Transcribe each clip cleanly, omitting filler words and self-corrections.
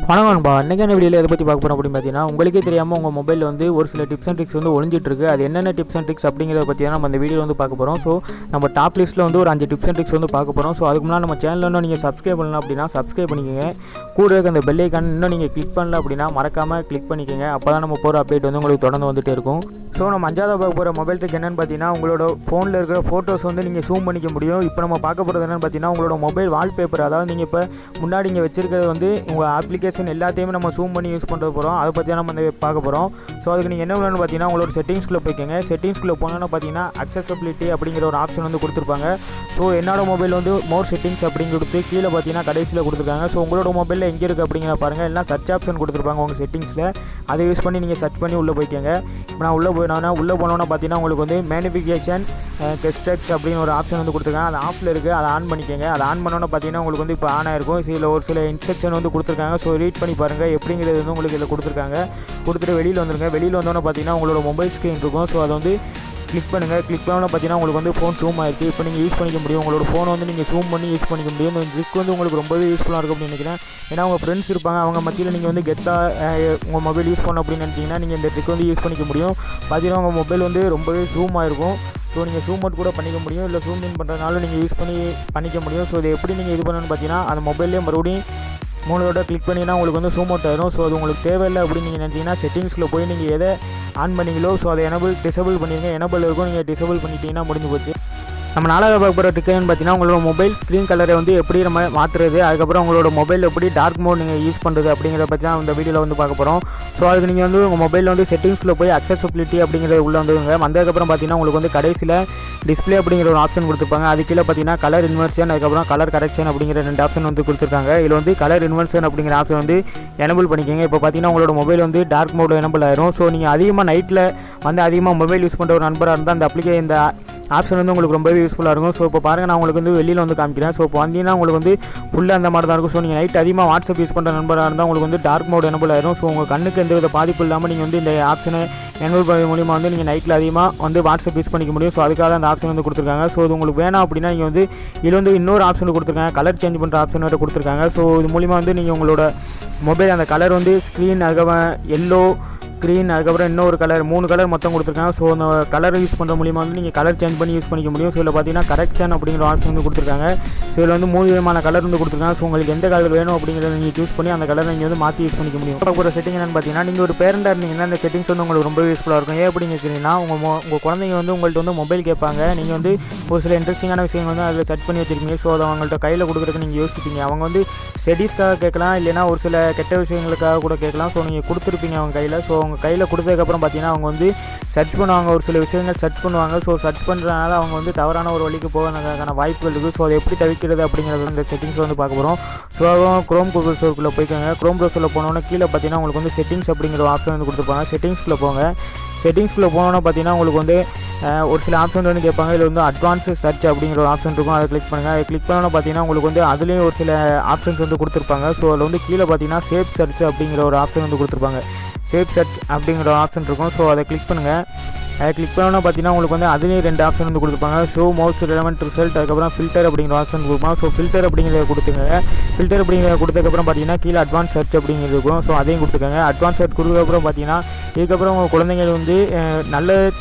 வணக்கம் நண்பா. இன்றைக்கான வீடியோவில் எதை பற்றி பார்க்க போகிறோம் அப்படின்னு பார்த்தீங்கன்னா, உங்களுக்கே தெரியாமல் உங்கள் மொபைலில் வந்து ஒரு சில டிப்ஸ் அண்ட் ட்ரிக்ஸ் வந்து ஒளிஞ்சிட்ருக்கு. அது என்னென்ன டிப்ஸ் அண்ட் ட்ரிக்ஸ் அப்படிங்கிறத பற்றி தான் நம்ம இந்த வீடியோ வந்து பார்க்க போகிறோம். ஸோ நம்ம டாப் லிஸ்ட்டில் வந்து ஒரு 5 டிப்ஸ் அண்ட் ட்ரிக்ஸ் வந்து பார்க்க போகிறோம். ஸோ அதுக்கு முன்னாடி நம்ம சேனலில் இன்னும் நீங்கள் சப்ஸ்கிரைப் பண்ணலாம் அப்படின்னா சப்ஸ்கிரைப் பண்ணிக்கோங்க. கூட இருக்க அந்த பெல் ஐக்கான் இன்னும் நீங்கள் கிளிக் பண்ணல அப்படின்னா மறக்காமல் கிளிக் பண்ணிக்கோங்க. அப்போ தான் நம்ம போகிற அப்டேட் வந்து உங்களுக்கு தொடர்ந்து வந்துகிட்டே இருக்கும். ஸோ நம்ம 5வது பார்க்க போகிற மொபைல் ட்ரிக் என்னென்னு பார்த்தீங்கன்னா, உங்களோட ஃபோனில் இருக்கிற ஃபோட்டோஸ் வந்து நீங்கள் ஜூம் பண்ணிக்க முடியும். இப்போ நம்ம பார்க்க போகிறது என்னென்னு பார்த்தீங்கன்னா, உங்களோட மொபைல் வால்பேப்பர், அதாவது நீங்கள் இப்போ முன்னாடி இங்கே வச்சிருக்கிறது வந்து உங்கள் அப்ளிகேஷன் எல்லாத்தையுமே நம்ம ஜூம் பண்ணி யூஸ் பண்ணுறது போகிறோம். அதை பற்றி நம்ம வந்து பார்க்க போகிறோம். ஸோ அதுக்கு நீங்கள் என்ன பண்ணணும்னு பார்த்தீங்கன்னா, உங்களோட செட்டிங்ஸ்குள்ளே போய்க்கோங்க. செட்டிங்ஸ்குள்ளே போனோன்னு பார்த்தீங்கன்னா அக்சசபிலிட்டி அப்படிங்கிற ஒரு ஆப்ஷன் வந்து கொடுத்துருப்பாங்க. ஸோ என்னோட மொபைல் வந்து மோர் செட்டிங்ஸ் அப்படின்னு கொடுத்து கீழே பார்த்தீங்கன்னா கடைசியில் கொடுத்துருக்காங்க. ஸோ உங்களோட மொபைலில் எங்கே இருக்குது அப்படிங்கிற பாருங்கள். எல்லாம் சர்ச் ஆப்ஷன் கொடுத்துருப்பாங்க உங்கள் செட்டிங்ஸில். அதை யூஸ் பண்ணி நீங்கள் சர்ச் பண்ணி உள்ளே போய்க்கோங்க. இப்போ நான் உள்ளே போனோன்னா பார்த்தீங்கன்னா உங்களுக்கு வந்து மேனிஃபிகேஷன் கெஸ்டெக்ஸ் அப்படின்னு ஒரு ஆப்ஷன் வந்து கொடுத்துருக்காங்க. அது ஆஃபில் இருக்குது. அதை ஆன் பண்ணிக்கோங்க. அதை ஆன் பண்ணோன்னா பார்த்தீங்கன்னா உங்களுக்கு வந்து இப்போ ஆன் ஆயிருக்கும். இதில் ஒரு சில இன்ஸ்ட்ரக்ஷன் வந்து கொடுத்துருக்காங்க. ஸோ ரீட் பண்ணி பாருங்கள் எப்படிங்கிறது வந்து உங்களுக்கு இதில் கொடுத்துருக்காங்க. கொடுத்துட்டு வெளியில் வந்துருங்க. வெளியில் வந்தோன்னே பார்த்தீங்கன்னா உங்களோட மொபைல் ஸ்க்ரீன் இருக்கும். ஸோ அதை வந்து கிளிக் பண்ணுங்கள். கிளிக் பண்ணோன்னா பார்த்தீங்கன்னா உங்களுக்கு வந்து ஃபோன் ஜூம் ஆகிருக்கு. இப்போ நீங்கள் யூஸ் பண்ணிக்க முடியும். உங்களோட ஃபோனை வந்து நீங்கள் ஜூம் பண்ணி யூஸ் பண்ணிக்க முடியும். இந்த ட்ரிக் வந்து உங்களுக்கு ரொம்பவே யூஸ்ஃபுல்லாக இருக்கும் அப்படின்னு நினைக்கிறேன். ஏன்னா உங்கள் ஃப்ரெண்ட்ஸ் இருப்பாங்க, அவங்க மத்தியில் நீங்கள் வந்து கெத்தாக உங்கள் மொபைல் யூஸ் பண்ணணும் அப்படின்னு நினச்சிங்கன்னா நீங்கள் இந்த ட்ரிக் வந்து யூஸ் பண்ணிக்க முடியும். பார்த்தீங்கன்னா உங்கள் மொபைல் வந்து ரொம்பவே ஜூம் ஆகிருக்கும். ஸோ நீங்கள் ஜூம் அவுட் கூட பண்ணிக்க முடியும், இல்லை ஜூம் இன் பண்ணுறதுனால நீங்கள் யூஸ் பண்ணிக்க முடியும். ஸோ இதை எப்படி நீங்கள் இது பண்ணணும்னு பார்த்தீங்கன்னா, அந்த மொபைல்லேயே மறுபடியும் மூணோட கிளிக் பண்ணிங்கன்னா உங்களுக்கு வந்து ஜூம் அவுட் ஆயிரும். ஸோ அது உங்களுக்கு தேவையில்லை அப்படின்னு நீங்கள் நினச்சிங்கன்னா செட்டிங்ஸில் போய் நீங்கள் எதை ஆன் பண்ணீங்களோ ஸோ அதை டிசேபிள் பண்ணிடுங்க. எனபிள் இருக்கும், நீங்கள் டிசேபிள் பண்ணிட்டீங்கன்னா முடிஞ்சு போச்சு. நம்ம 4வது பார்க்க போகிற ட்ரிக் என்னன்னு பார்த்தீங்கன்னா, உங்களோட மொபைல் ஸ்க்ரீன் கலரை வந்து எப்படி நம்ம மாற்றுறது, அதுக்கப்புறம் உங்களோட மொபைல் எப்படி டார்க் மோட் நீங்கள் யூஸ் பண்ணுறது அப்படிங்கிறத பற்றி தான் இந்த வீடியோவில் வந்து பார்க்க போகிறோம். ஸோ அதுக்கு நீங்கள் வந்து உங்கள் மொபைலில் வந்து செட்டிங்ஸில் போய் அக்சசபிலிட்டி அப்படிங்கிறது உள்ளே வந்துருங்க. வந்ததுக்கப்புறம் பார்த்தீங்கன்னா உங்களுக்கு வந்து கடைசியில் டிஸ்பிளே அப்படிங்கிற ஒரு ஆப்ஷன் கொடுத்துருப்பாங்க. அது கீழே பார்த்தீங்கன்னா கலர் இன்வர்ஷன், அதுக்கப்புறம் கலர் கரெக்ஷன் அப்படிங்கிற 2 ஆப்ஷன் வந்து கொடுத்துருக்காங்க. இதில் வந்து கலர் இன்வர்ஷன் அப்படிங்கிற ஆப்ஷன் வந்து எனபிள் பண்ணிக்கோங்க. இப்போ பார்த்தீங்கன்னா உங்களோட மொபைல் வந்து டார்க் மோட் எனபிள் ஆயிரும். ஸோ நீங்கள் அதிகமாக நைட்டில் வந்து அதிகமாக மொபைல் யூஸ் பண்ணுற ஒரு நண்பராக இருந்தால் இந்த ஆப்ஷன் வந்து உங்களுக்கு ரொம்பவே யூஸ்ஃபுல்லாக இருக்கும். ஸோ இப்போ பாருங்கள், நான் உங்களுக்கு வந்து வெளியில் வந்து காமிக்கிறேன். ஸோ இப்போ வந்தீங்கன்னா உங்களுக்கு வந்து ஃபுல்லாக அந்த மாதிரி தான் இருக்கும். ஸோ நீங்கள் நைட் அதிகமாக வாட்ஸ்அப் யூஸ் பண்ணுற நண்பராக இருந்தால் உங்களுக்கு வந்து டார்க் மோட் எனபிள் ஆயிரும். ஸோ உங்கள் கண்ணுக்கு எந்த வித பாதிப்பு இல்லாமல் நீங்கள் வந்து இந்த ஆப்ஷனை எனபிள் பண்ண மூலிமா வந்து நீங்கள் நைட்டில் அதிகமாக வந்து வாட்ஸ்அப் யூஸ் பண்ணிக்க முடியும். ஸோ அதுக்காக அந்த ஆப்ஷன் வந்து கொடுத்துருக்காங்க. ஸோ இது உங்களுக்கு வேணாம் அப்படின்னா நீங்கள் வந்து இதில் வந்து இன்னொரு ஆப்ஷன் கொடுத்துருக்காங்க, கலர் சேஞ்ச் பண்ணுற ஆப்ஷன் வேறு கொடுத்துருக்காங்க. ஸோ இது மூலிமா வந்து நீங்கள் உங்களோட மொபைல் அந்த கலர் வந்து ஸ்க்ரீன், அதுக்கப்புறம் எல்லோ, க்ரீன், அதுக்கப்புறம் இன்னொரு கலர், 3 கலர் மொத்தம் கொடுத்துருக்காங்க. ஸோ அந்த கலர் யூஸ் பண்ணுற மூலிமா வந்து நீங்கள் கலர் சேஞ்ச் பண்ணி யூஸ் பண்ணிக்க முடியும். ஸோ இதில் பார்த்தீங்கன்னா கரெக்ஷன் அப்படிங்கிற ஆப்ஷன் வந்து கொடுத்துருக்காங்க. ஸோ இதில் வந்து 3 விதமான கலர் வந்து கொடுத்துருக்காங்க. ஸோ உங்களுக்கு எந்த கலர் வேணும் அப்படிங்கிறத நீங்கள் சூஸ் பண்ணி அந்த கலரை நீங்கள் வந்து மாற்றி யூஸ் பண்ணிக்க முடியும். இப்போ ஒரு செட்டிங் என்னென்னு பார்த்தீங்கன்னா, நீங்கள் ஒரு பேரண்டாக இருந்தீங்கன்னா இந்த செட்டிங்ஸ் வந்து உங்களுக்கு ரொம்ப யூஸ்ஃபுல்லாக இருக்கும். ஏன் அப்படின்னு கேட்டிங்கன்னா, உங்கள் குழந்தைங்க வந்து உங்கள்கிட்ட வந்து மொபைல் கேட்பாங்க. நீங்கள் வந்து ஒரு சில இன்ட்ரெஸ்டிங்கான விஷயங்கள் வந்து அதில் செட் பண்ணி வச்சிருக்கீங்க. ஸோ அதை அவங்கள்ட்ட கையில் கொடுக்குறதுக்கு நீங்கள் யோசிப்பீங்க. அவங்க வந்து ஸ்டடீஸ்க்காக கேட்கலாம், இல்லைனா ஒரு சில கெட்ட விஷயங்களுக்காக கூட கேட்கலாம். ஸோ நீங்கள் கொடுத்துருப்பீங்க அவங்க கையில். ஸோ அவங்க கையில் கொடுத்ததுக்கப்புறம் பார்த்தீங்கன்னா அவங்க வந்து சர்ச் பண்ணுவாங்க, ஒரு சில விஷயங்கள் சர்ச் பண்ணுவாங்க. ஸோ சர்ச் பண்ணுறதுனால அவங்க வந்து தவறான ஒரு வழிக்கு போகிறதுக்கான வாய்ப்புகள் இருக்குது. ஸோ அதை எப்படி தவிர்க்கிறது அப்படிங்கிறது இந்த செட்டிங்ஸ் வந்து பார்க்க போகிறோம். ஸோ க்ரோம் ப்ரௌசருக்குள்ளே போய்க்கோங்க. க்ரோம் ப்ரௌசரில் போனோன்னா கீழே பார்த்தீங்கன்னா உங்களுக்கு வந்து செட்டிங்ஸ் அப்படிங்கிற ஒரு ஆப்ஷன் வந்து கொடுத்துருப்பாங்க. செட்டிங்ஸ்குள்ளே போங்க. செட்டிங்ஸ்குள்ளே போனோன்னா பார்த்தீங்கன்னா உங்களுக்கு வந்து ஒரு சில ஆப்ஷன் வந்து கேட்பாங்க. இதில் வந்து அட்வான்ஸ் சர்ச் அப்படிங்கிற ஒரு ஆப்ஷன் இருக்கும். அதை கிளிக் பண்ணுங்கள். அதை கிளிக் பண்ணோன்னா பார்த்தீங்கன்னா உங்களுக்கு வந்து அதுலேயும் ஒரு சில ஆப்ஷன்ஸ் வந்து கொடுத்துருப்பாங்க. ஸோ அதில் வந்து கீழே பார்த்தீங்கன்னா சேஃப் சர்ச் அப்படிங்கிற ஒரு ஆப்ஷன் வந்து கொடுத்துருப்பாங்க. சேஃப் சர்ச் அப்படிங்கிற ஒரு ஆப்ஷன் இருக்கும். ஸோ அதை கிளிக் பண்ணுங்கள். அதை கிளிக் பண்ணோன்னா பார்த்தீங்கன்னா உங்களுக்கு வந்து அதுலேயும் 2 ஆப்ஷன் வந்து கொடுத்துருப்பாங்க. ஷோ மோஸ்ட் ரெலவெண்ட் ரிசல்ட், அதுக்கப்புறம் ஃபில்டர் அப்படிங்கிற ஆப்ஷன் கொடுப்பாங்க. ஸோ ஃபில்டர் அப்படிங்கிறத கொடுத்துங்க. ஃபில்டர் அப்படிங்கிறத கொடுத்ததுக்கப்புறம் பார்த்தீங்கன்னா கீழே அட்வான்ஸ் சர்ச் அப்படிங்கிறது இருக்கும். ஸோ அதையும் கொடுத்துக்கோங்க. அட்வான்ஸ் சர்ச் கொடுத்ததுக்கப்புறம் பார்த்தீங்கன்னா இதுக்கப்புறம் உங்கள் குழந்தைங்க வந்து நல்ல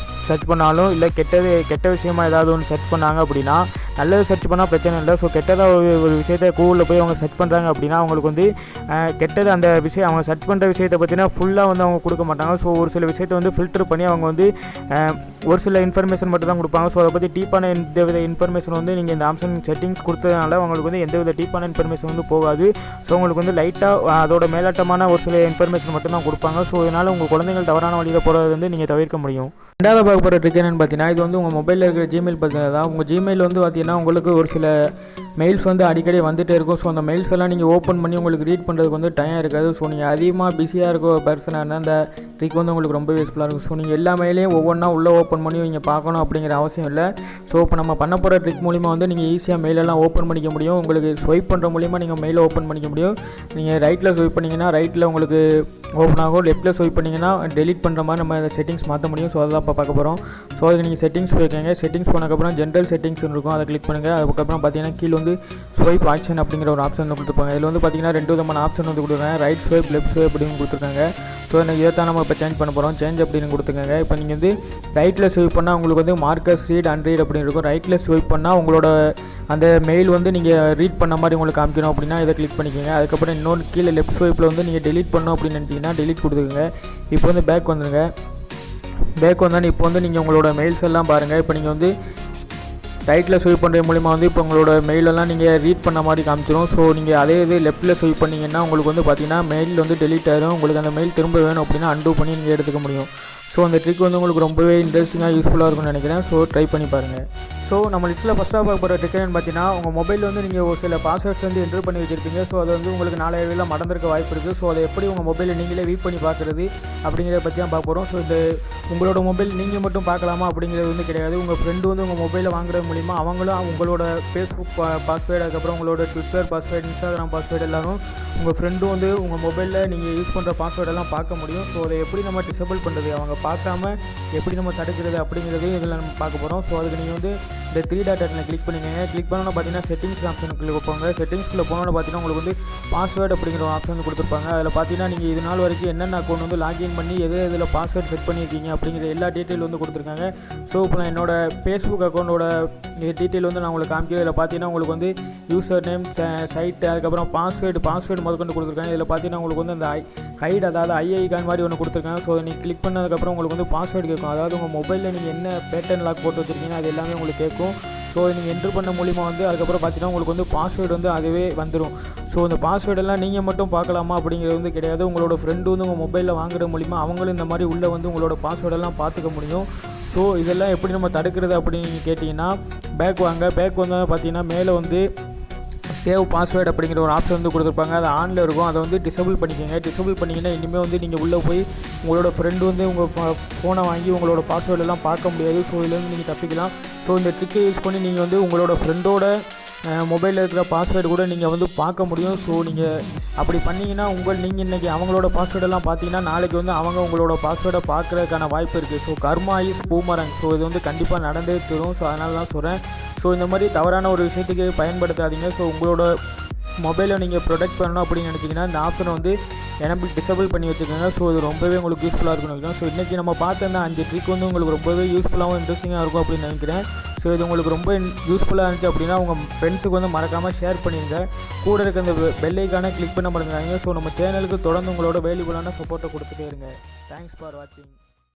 சர்ச் பண்ணாலும், இல்லை கெட்ட விஷயமா ஏதாவது ஒன்று சர்ச் பண்ணாங்க அப்படின்னா, நல்லது சர்ச் பண்ணால் பிரச்சனை இல்லை. ஸோ கெட்டதாக ஒரு விஷயத்தை கூகுளில் போய் அவங்க சர்ச் பண்ணுறாங்க அப்படின்னா அவங்களுக்கு வந்து கெட்டது அந்த விஷயம் அவங்க சர்ச் பண்ணுற விஷயத்தை பற்றினா ஃபுல்லாக வந்து அவங்க கொடுக்க மாட்டாங்க. ஸோ ஒரு சில விஷயத்தை வந்து ஃபில்டர் பண்ணி அவங்க வந்து ஒரு சில இன்ஃபர்மேஷன் மட்டும் தான் கொடுப்பாங்க. ஸோ அதை பற்றி டீப்பான எந்தவித இன்ஃபர்மேஷன் வந்து நீங்கள் இந்த ஆப்ஷன் செட்டிங்ஸ் கொடுத்ததுனால உங்களுக்கு வந்து எந்தவித டீப்பான இன்ஃபர்மேஷன் வந்து போகாது. ஸோ உங்களுக்கு வந்து லைட்டாக அதோட மேலாட்டமான ஒரு சில இன்ஃபர்மேஷன் மட்டும் தான் கொடுப்பாங்க. ஸோ இதனால் உங்கள் குழந்தைகள் தவறான வழியில் போகிறது வந்து நீங்கள் தவிர்க்க முடியும். 2வது பார்க்க போகிற ட்ரிக் என்னென்னு பார்த்தீங்கன்னா, இது வந்து உங்கள் மொபைலில் இருக்கிற ஜிமெயில் பார்த்தீங்கன்னா தான். உங்கள் ஜிமெயில் வந்து பார்த்தீங்கன்னா உங்களுக்கு ஒரு சில மெயில்ஸ் வந்து அடிக்கடி வந்துகிட்டே இருக்கும். ஸோ அந்த மெயில்ஸ் எல்லாம் நீங்கள் ஓப்பன் பண்ணி உங்களுக்கு ரீட் பண்ணுறதுக்கு வந்து டைம் இருக்காது. ஸோ நீங்கள் அதிகமாக பிஸியாக இருக்க ஒரு பர்சனாக இருந்தால் அந்த ட்ரிக் வந்து உங்களுக்கு ரொம்ப யூஸ்ஃபுல்லாக இருக்கும். ஸோ நீங்கள் எல்லா மெயிலையும் ஒவ்வொன்றா உள்ளே ஓப்பன் பண்ணி நீங்கள் பார்க்கணும் அப்படிங்கிற அவசியம் இல்லை. ஸோ இப்போ நம்ம பண்ண போகிற ட்ரிக் மூலிமா வந்து நீங்கள் ஈஸியாக மெயிலெல்லாம் ஓப்பன் பண்ணிக்க முடியும். உங்களுக்கு ஸ்வைப் பண்ணுற மூலிமா நீங்கள் மெயிலை ஓப்பன் பண்ணிக்க முடியும். நீங்கள் ரைட்டில் ஸ்வைப் பண்ணிங்கன்னா ரைட்டில் உங்களுக்கு ஓப்பன் ஆகும், லெஃப்ட்டில் ஸ்வைப் பண்ணிங்கன்னா டெலிட் பண்ணுற மாதிரி நம்ம அதை செட்டிங்ஸ் மாற்ற முடியும். ஸோ அதை இப்போ பார்க்க போகிறோம். ஸோ அதுக்கு நீங்கள் செட்டிங்ஸ் போய்க்கோங்க. செட்டிங்ஸ் போனதுக்கப்புறம் ஜென்ரல் செட்டிங்ஸ் இருக்கும், அதை கிளிக் பண்ணுங்கள். அதுக்கப்புறம் பார்த்தீங்கன்னா கீழே வந்து வந்து ஸ்வைப் ஆக்ஷன் அப்படிங்கிற ஒரு ஆப்ஷன் வந்து கொடுத்துருப்பாங்க. இதில் வந்து பார்த்திங்கன்னா 2 விதமான ஆப்ஷன் வந்து கொடுத்துருக்காங்க. ரைட் ஸ்வைப், லெஃப்ட் ஸ்வைப் அப்படின்னு கொடுத்துருக்காங்க. ஸோ இதை தான் நம்ம இப்போ சேஞ்ச் பண்ண போகிறோம். சேஞ்ச் அப்படின்னு கொடுத்துருக்காங்க. இப்போ நீங்கள் வந்து ரைட்டில் ஸ்வைப் பண்ணால் உங்களுக்கு வந்து மார்க்கர்ஸ் ரீட் அன்ரீட் அப்படின்னு இருக்கும். ரைட்டில் ஸ்வைப் பண்ணால் உங்களோட அந்த மெயில் வந்து நீங்கள் ரீட் பண்ண மாதிரி உங்களுக்கு காமிக்கணும் அப்படின்னா இதை கிளிக் பண்ணிக்கோங்க. அதுக்கப்புறம் இன்னொன்று கீழே லெஃப்ட் ஸ்வைப்பில் வந்து நீங்கள் டெலிட் பண்ணணும் அப்படின்னு நினச்சிங்கன்னா டெலிட் கொடுத்துக்கோங்க. இப்போ வந்து பேக் வந்துடுங்க. பேக் வந்தால் இப்போ வந்து நீங்கள் உங்களோட மெயில்ஸ் எல்லாம் பாருங்கள். இப்போ நீங்கள் வந்து ரைட்டில் ஸ்வைப் பண்ணுறது மூலிமா வந்து இப்போ உங்களோட மெயிலெல்லாம் நீங்கள் ரீட் பண்ண மாதிரி காமிச்சிடும். ஸோ நீங்கள் அதே இது லெஃப்ட்டில் ஸ்வைப் பண்ணிங்கன்னா உங்களுக்கு வந்து பார்த்திங்கன்னா மெயில் வந்து டெலிட் ஆகிடும். உங்களுக்கு அந்த மெயில் திரும்ப வேணும் அப்படின்னா அன்டூ பண்ணி நீங்கள் எடுத்துக்க முடியும். ஸோ அந்த ட்ரிக் வந்து உங்களுக்கு ரொம்பவே இன்ட்ரெஸ்டிங்காக யூஸ்ஃபுல்லாக இருக்கும்னு நினைக்கிறேன். ஸோ ட்ரை பண்ணி பாருங்கள். ஸோ நம்ம லிஸ்ட்டில் ஃபஸ்ட்டாக பார்க்க போகிற ட்ரிக் என்னன்னு பார்த்தீங்கன்னா, உங்கள் மொபைலில் வந்து நீங்கள் ஒரு சில பாஸ்வேர்ட்ஸ் வந்து என்ட்ரு பண்ணி வச்சுருப்பீங்க. ஸோ அது வந்து உங்களுக்கு நாளையில மறந்துருக்க வாய்ப்பு இருக்குது. ஸோ அதை எப்படி உங்கள் மொபைலில் நீங்களே ரீட் பண்ணி பார்க்குறது அப்படிங்கிறத பற்றி தான் பார்க்க போகிறோம். ஸோ இந்த உங்களோட மொபைல் நீங்கள் மட்டும் பார்க்கலாமா அப்படிங்கிறது வந்து கிடையாது. உங்கள் ஃப்ரெண்டு வந்து உங்கள் மொபைலில் வாங்குறது மூலிமா அவங்களும் உங்களோட ஃபேஸ்புக் பாஸ்வேர்டு, அதுக்கப்புறம் உங்களோட ட்விட்டர் பாஸ்வேர்டு, இன்ஸ்டாகிராம் பாஸ்வேர்டு எல்லாரும் உங்கள் ஃப்ரெண்டும் வந்து உங்கள் மொபைலில் நீங்கள் யூஸ் பண்ணுற பாஸ்வேர்டெல்லாம் பார்க்க முடியும். ஸோ அதை எப்படி நம்ம டிசேபிள் பண்ணுறது, அவங்க பார்க்காம எப்படி நம்ம தடுக்கிறது அப்படிங்கிறதையும் இதில் நம்ம பார்க்க போகிறோம். ஸோ அதுக்கு நீங்கள் வந்து இந்த 3 டாட் பட்டனில் கிளிக் பண்ணிக்கோங்க. கிளிக் பண்ணோன்னா பார்த்தீங்கன்னா செட்டிங்ஸ் ஆப்ஷனுக்குள்ளே போங்க. செட்டிங்ஸ்க்குள்ளே போனோன்னு பார்த்தீங்கன்னா உங்களுக்கு வந்து பாஸ்வேர்டு அப்படிங்கிற ஒரு ஆப்ஷன் வந்து கொடுத்துருப்பாங்க. அதில் பார்த்தீங்கன்னா நீங்கள் இது நாள் வரைக்கும் என்னென்ன அக்கௌண்ட் வந்து லாகின் பண்ணி இதில் பாஸ்வேர்டு செட் பண்ணியிருக்கீங்க அப்படிங்கிற எல்லா டீட்டெயில் வந்து கொடுத்துருக்காங்க. ஸோ இப்போ நான் என்னோடய ஃபேஸ்புக் அக்கௌண்ட்டோட டீட்டெயில் வந்து நான் உங்களுக்கு காமிக்கிறேன். இதில் பார்த்தீங்கன்னா உங்களுக்கு வந்து யூசர் நேம், சைட்டு, அதுக்கப்புறம் பாஸ்வேர்டு முதற்கொண்டு கொடுத்துருக்காங்க. இதில் பார்த்தீங்கன்னா உங்களுக்கு வந்து அந்த ஹைட், அதாவது ஐகான் மாதிரி ஒன்று கொடுத்துருக்காங்க. ஸோ நீங்கள் கிளிக் பண்ணதுக்கப்புறம் உங்களுக்கு வந்து பாஸ்வேர்டு கேட்கும். அதாவது உங்கள் மொபைலில் நீங்கள் என்ன பேட்டர்ன் லாக் போட்டு வச்சுருக்கீங்கன்னா அது எல்லாமே உங்களுக்கு கேட்கும். ஸோ நீங்கள் என்ட்ரு பண்ண மூலிமா வந்து அதுக்கப்புறம் பார்த்தீங்கன்னா உங்களுக்கு வந்து பாஸ்வேர்டு வந்து அதுவே வந்துடும். ஸோ இந்த பாஸ்வேர்டெல்லாம் நீங்கள் மட்டும் பார்க்கலாமா அப்படிங்கிறது வந்து கிடையாது. உங்களோட ஃப்ரெண்டு வந்து உங்கள் மொபைலில் வாங்குறது மூலிமா அவங்களும் இந்த மாதிரி உள்ளே வந்து உங்களோட பாஸ்வேர்டெல்லாம் பார்த்துக்க முடியும். ஸோ இதெல்லாம் எப்படி நம்ம தடுக்கிறது அப்படின்னு கேட்டிங்கன்னா, பேக் வாங்க. பேக் வந்தால் பார்த்தீங்கன்னா மேலே வந்து சேவ் பாஸ்வேர்டு அப்படிங்கிற ஒரு ஆப்ஷன் வந்து கொடுத்துருப்பாங்க. அது ஆனில் இருக்கும். அதை வந்து டிசேபிள் பண்ணிக்கோங்க. டிசேபிள் பண்ணிங்கன்னா இனிமேல் வந்து நீங்கள் உள்ளே போய் உங்களோட ஃப்ரெண்டு வந்து உங்கள் ஃபோனை வாங்கி உங்களோட பாஸ்வேர்டெல்லாம் பார்க்க முடியாது. ஸோ இதுலேருந்து நீங்கள் தப்பிக்கலாம். ஸோ இந்த ட்ரிக்கை யூஸ் பண்ணி நீங்கள் வந்து உங்களோட ஃப்ரெண்டோட மொபைலில் இருக்கிற பாஸ்வேர்டு கூட நீங்கள் வந்து பார்க்க முடியும். ஸோ நீங்கள் அப்படி பண்ணிங்கன்னா நீங்கள் இன்றைக்கி அவங்களோட பாஸ்வேர்டெல்லாம் பார்த்தீங்கன்னா நாளைக்கு வந்து அவங்க உங்களோட பாஸ்வேர்டை பார்க்குறதுக்கான வாய்ப்பு இருக்குது. So karma is பூமரங். ஸோ இது வந்து கண்டிப்பாக நடந்தே தரும். ஸோ அதனால தான் சொல்கிறேன். ஸோ இந்த மாதிரி தவறான ஒரு விஷயத்துக்கு பயன்படுத்தாதீங்க. ஸோ உங்களோட மொபைலை நீங்கள் ப்ரொடெக்ட் பண்ணணும் அப்படின்னு நினச்சிங்கன்னா இந்த ஆப்ஷனை வந்து டிசேபிள் பண்ணி வச்சுக்கோங்க. ஸோ இது ரொம்பவே உங்களுக்கு யூஸ்ஃபுல்லாக இருக்கும்னு நினைக்கிறேன். ஸோ இன்றைக்கி நம்ம பார்த்த அந்த 5 ட்ரிக் வந்து உங்களுக்கு ரொம்பவே யூஸ்ஃபுல்லாகவும் இன்ட்ரெஸ்டிங்காக இருக்கும் அப்படின்னு நினைக்கிறேன். ஸோ இது உங்களுக்கு ரொம்ப யூஸ்ஃபுல்லாக இருந்துச்சு அப்படின்னா உங்கள் ஃப்ரெண்ட்ஸுக்கு வந்து மறக்காமல் ஷேர் பண்ணிடுங்க. கூட இருக்க அந்த பெல் ஐக்கானை கிளிக் பண்ண மறந்துடாதீங்க. ஸோ நம்ம சேனலுக்கு தொடர்ந்து உங்களோட வேல்யூபுளான சப்போர்ட்டை கொடுத்துட்டே இருங்க. தேங்க்ஸ் ஃபார் வாட்சிங்.